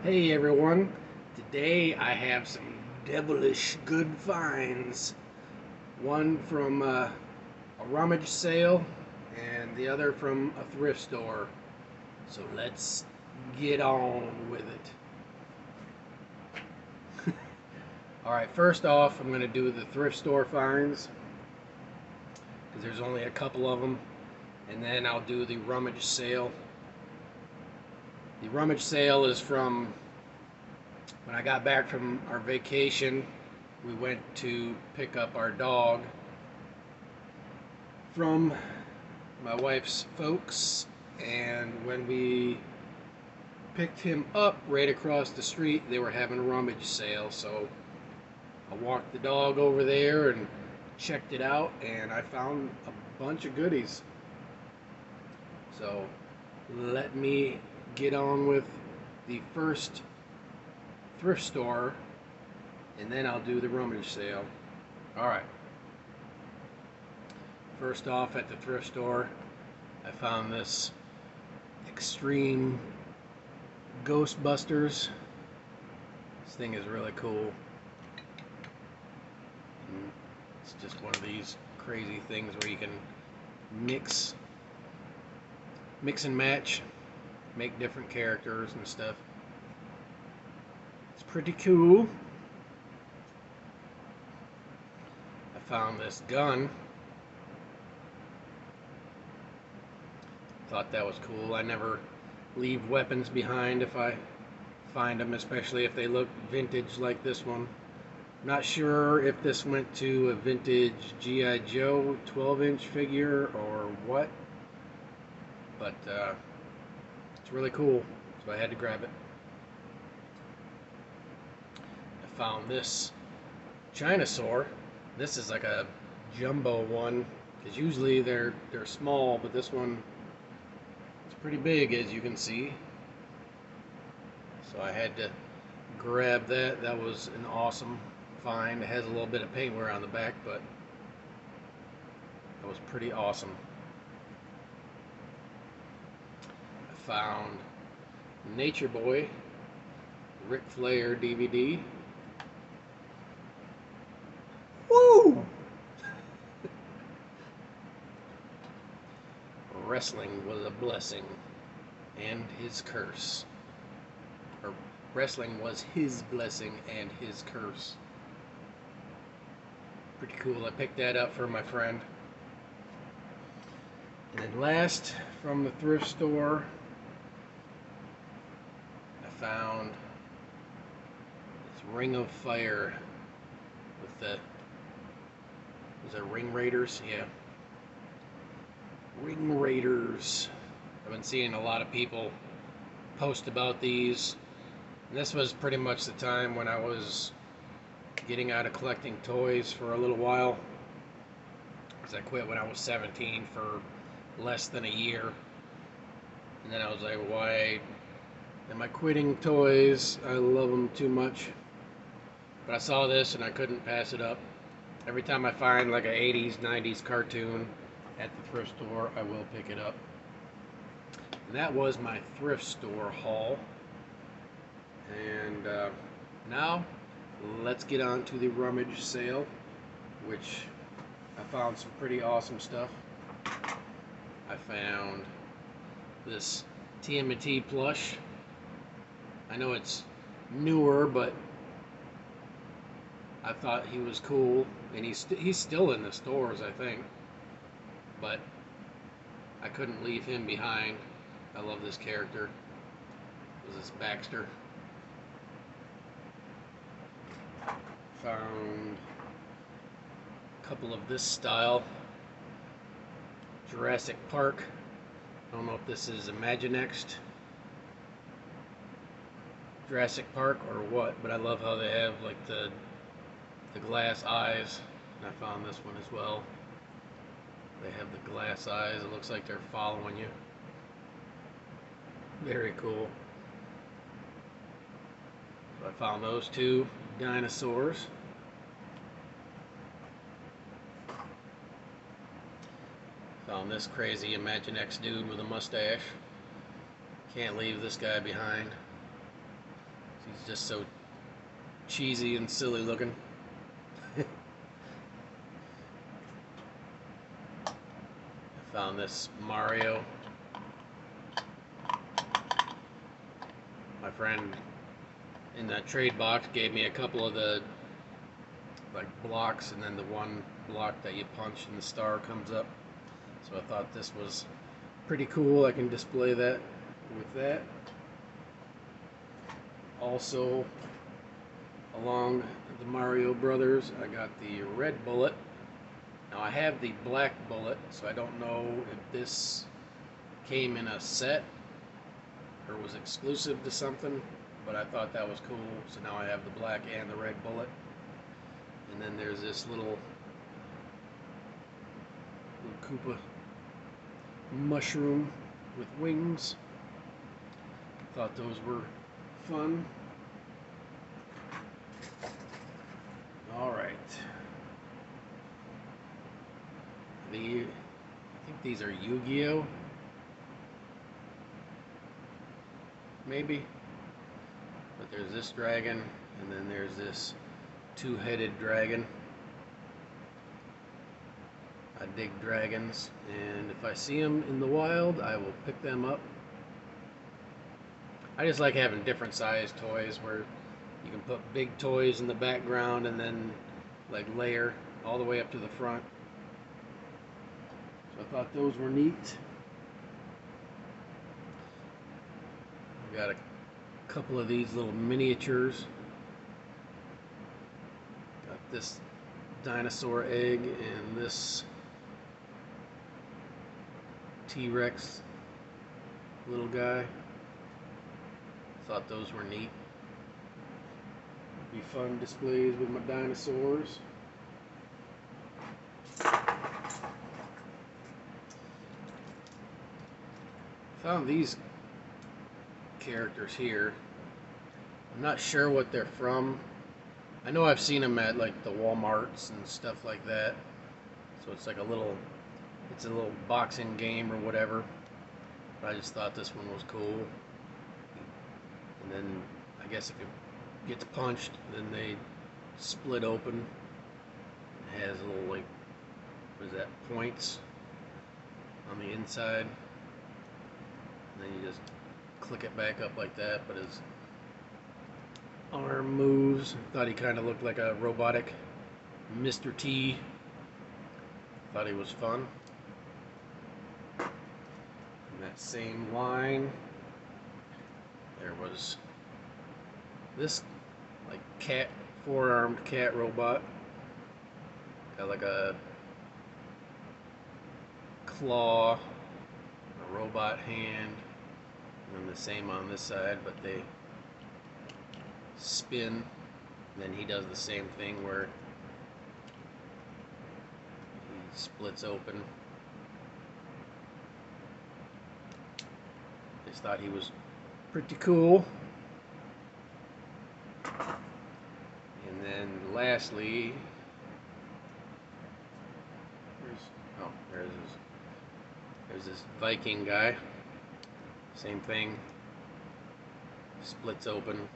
Hey everyone, today I have some devilish good finds. One from a rummage sale and the other from a thrift store. So let's get on with it. Alright, first off, I'm going to do the thrift store finds because there's only a couple of them. And then I'll do the rummage sale. The rummage sale is from when I got back from our vacation. We went to pick up our dog from my wife's folks, and when we picked him up right across the street, they were having a rummage sale. So I walked the dog over there and checked it out, and I found a bunch of goodies. So let me get on with the first thrift store, and then I'll do the rummage sale. Alright. First off, at the thrift store, I found this Extreme Ghostbusters. This thing is really cool. And it's just one of these crazy things where you can mix and match, make different characters and stuff. It's pretty cool. I found this gun. Thought that was cool. I never leave weapons behind if I find them, especially if they look vintage like this one. Not sure if this went to a vintage G.I. Joe 12-inch figure or what, but it's really cool, so I had to grab it. I found this Chinasaur. This is like a jumbo one, because usually they're small, but this one is pretty big, as you can see. So I had to grab that. That was an awesome find. It has a little bit of paint wear on the back, but that was pretty awesome. I found Nature Boy Ric Flair DVD. Woo! Wrestling was a blessing and his curse. Or wrestling was his blessing and his curse. Pretty cool. I picked that up for my friend. And then last, from the thrift store, I found this Ring of Fire with the, was it Ring Raiders? Yeah. Ring Raiders. I've been seeing a lot of people post about these. And this was pretty much the time when I was getting out of collecting toys for a little while, because I quit when I was 17 for less than a year. And then I was like, why am I quitting toys? I love them too much. But I saw this and I couldn't pass it up. Every time I find like an 80s, 90s cartoon at the thrift store, I will pick it up. And that was my thrift store haul. And now let's get on to the rummage sale, which I found some pretty awesome stuff. I found this TMNT plush. I know it's newer, but I thought he was cool, and he's still in the stores, I think. But I couldn't leave him behind. I love this character. This is Baxter. Found a couple of this style. Jurassic Park. I don't know if this is Imaginext Jurassic Park or what, but I love how they have like the glass eyes. And I found this one as well. They have the glass eyes. It looks like they're following you. Very cool. So I found those two dinosaurs. Found this crazy Imaginext dude with a mustache. Can't leave this guy behind. He's just so cheesy and silly looking. I found this Mario. My friend in that trade box gave me a couple of the like blocks, and then the one block that you punch and the star comes up. So I thought this was pretty cool. I can display that with that. Also, along the Mario Brothers, I got the red bullet. Now I have the black bullet, so I don't know if this came in a set or was exclusive to something, but I thought that was cool. So now I have the black and the red bullet. And then there's this little Koopa mushroom with wings. Thought those were fun. Alright. I think these are Yu-Gi-Oh! Maybe. But there's this dragon, and then there's this two-headed dragon. I dig dragons, and if I see them in the wild, I will pick them up. I just like having different size toys where you can put big toys in the background and then like layer all the way up to the front. So I thought those were neat. We got a couple of these little miniatures. Got this dinosaur egg and this T-Rex little guy. Thought those were neat. Be fun displays with my dinosaurs. Found these characters here. I'm not sure what they're from. I know I've seen them at like the Walmarts and stuff like that. So it's like a little boxing game or whatever. But I just thought this one was cool. And then I guess if it gets punched, then they split open. It has a little like, what is that, points on the inside. And then you just click it back up like that, but his arm moves. Thought he kind of looked like a robotic Mr. T. Thought he was fun. In that same line, there was this like cat, four-armed cat robot. Got like a claw, a robot hand, and the same on this side, but they spin. And then he does the same thing where he splits open. Just thought he was pretty cool. And then lastly, there's this Viking guy. Same thing. Splits open.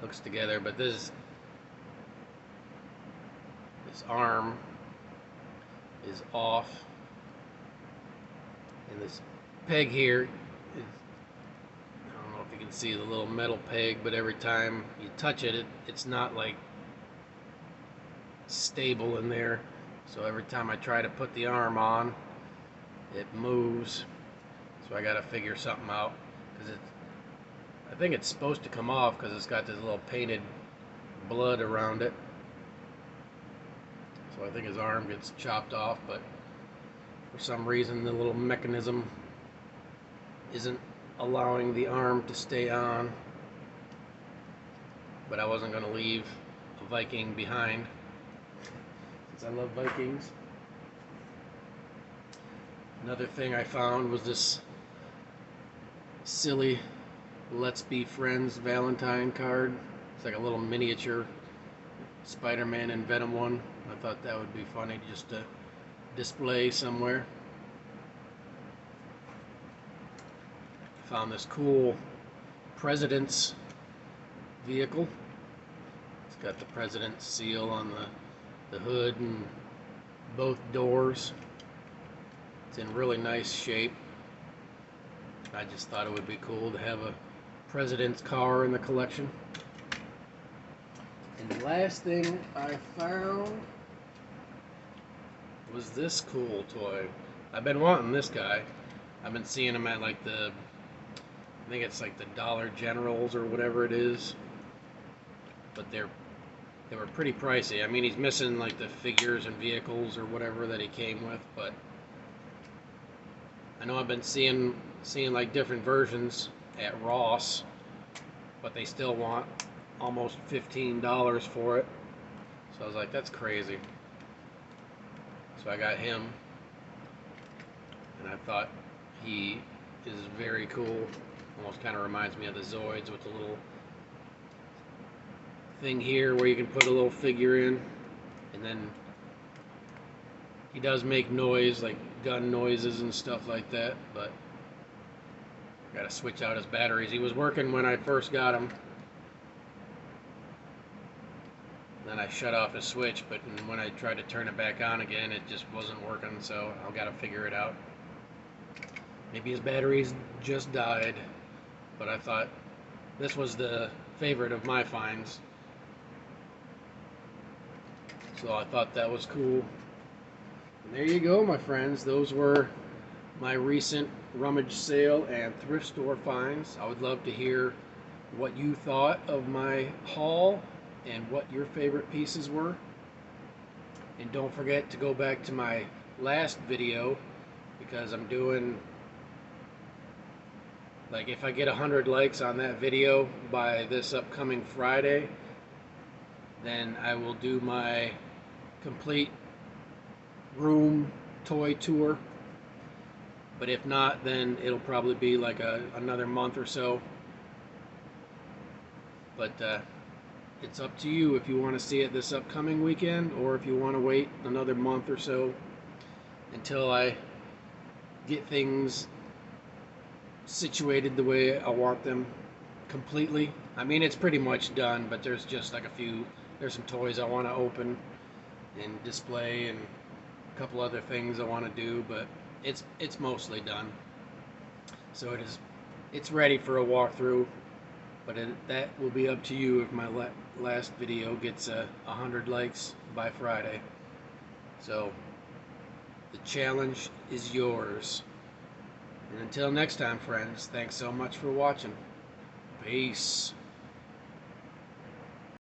Hooks together, but this arm is off. And this peg here is, I don't know if you can see the little metal peg, but every time you touch it, it's not like stable in there. So every time I try to put the arm on, it moves. So I gotta figure something out, because I think it's supposed to come off because it's got this little painted blood around it. So I think his arm gets chopped off, but for some reason the little mechanism isn't allowing the arm to stay on. But I wasn't going to leave a Viking behind, since I love Vikings. Another thing I found was this silly Let's Be Friends Valentine card. It's like a little miniature Spider-Man and Venom one. I thought that would be funny just to display somewhere. Found this cool president's vehicle. It's got the president's seal on the hood and both doors. It's in really nice shape. I just thought it would be cool to have a president's car in the collection. And the last thing I found was this cool toy. I've been wanting this guy. I've been seeing him at like I think it's like the Dollar Generals or whatever it is. But they were pretty pricey. I mean, he's missing like the figures and vehicles or whatever that he came with, but I know I've been seeing like different versions at Ross, but they still want almost $15 for it. So I was like, that's crazy. So I got him, and I thought he is very cool. Almost kind of reminds me of the Zoids with the little thing here where you can put a little figure in, and then he does make noise, like gun noises and stuff like that, but gotta switch out his batteries. He was working when I first got him, then I shut off his switch, but when I tried to turn it back on again, it just wasn't working, so I've got to figure it out. Maybe his batteries just died, but I thought this was the favorite of my finds, so I thought that was cool. And there you go, my friends. Those were my recent rummage sale and thrift store finds. I would love to hear what you thought of my haul and what your favorite pieces were. And don't forget to go back to my last video, because I'm doing, like, if I get 100 likes on that video by this upcoming Friday, then I will do my complete room toy tour. But if not, then it'll probably be like another month or so. But it's up to you if you want to see it this upcoming weekend, or if you want to wait another month or so until I get things situated the way I want them completely. I mean, it's pretty much done, but there's just like there's some toys I want to open and display, and a couple other things I want to do, but it's mostly done. So it's ready for a walkthrough, but that will be up to you if my last video gets 100 likes by Friday. So the challenge is yours. And until next time, friends, thanks so much for watching. Peace.